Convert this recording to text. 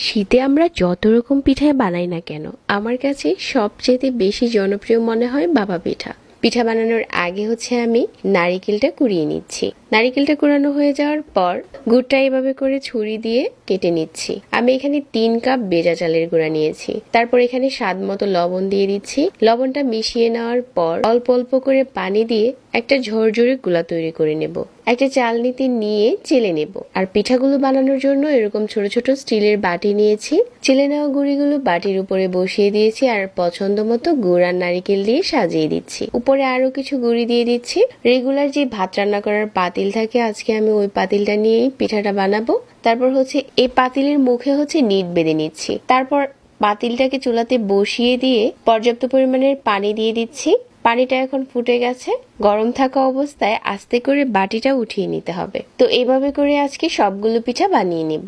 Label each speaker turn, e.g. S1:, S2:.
S1: শীতে আমরা যত রকম পিঠা বানাই না কেন, আমার কাছে সবচেয়ে বেশি জনপ্রিয় মনে হয় ভাপা পিঠা। পিঠা বানানোর আগে আমি নারিকেলটা কুড়িয়ে নিচ্ছি। নারিকেলটা কুড়ানো হয়ে যাওয়ার পর গুড়টা এভাবে করে ছুরি দিয়ে কেটে নিচ্ছি। আমি এখানে 3 কাপ ভেজা চালের গুঁড়া নিয়েছি। তারপর এখানে স্বাদ মতো লবণ দিয়ে দিচ্ছি। লবণটা মিশিয়ে নেওয়ার পর অল্প অল্প করে পানি দিয়ে একটা ঝরঝরে গুলা তৈরি করে নেব। একটা চালনিতে নিয়ে চেলে নেব। আর পিঠাগুলো বানানোর জন্য এরকম ছোট ছোট স্টিলের বাটি নিয়েছি। চেলে নেওয়া গুঁড়িগুলো বাটির উপরে বসিয়ে দিয়েছি আর পছন্দ মতো গুড় আর নারিকেল দিয়ে সাজিয়ে দিচ্ছি। উপরে আরো কিছু গুঁড়ি দিয়ে দিচ্ছি। রেগুলার যে ভাত রান্না করার পাতিল থাকে, আজকে আমি ওই পাতিলটা নিয়েই পিঠাটা বানাবো। তারপর এই পাতিলের মুখে নিট বেঁধে নিচ্ছি। তারপর পাতিলটাকে চুলাতে বসিয়ে দিয়ে পর্যাপ্ত পরিমাণের পানি দিয়ে দিচ্ছি। পানিটা এখন ফুটে গেছে। গরম থাকা অবস্থায় আস্তে করে বাটিটা উঠিয়ে নিতে হবে। তো এভাবে করে আজকে সবগুলো পিঠা বানিয়ে নেব।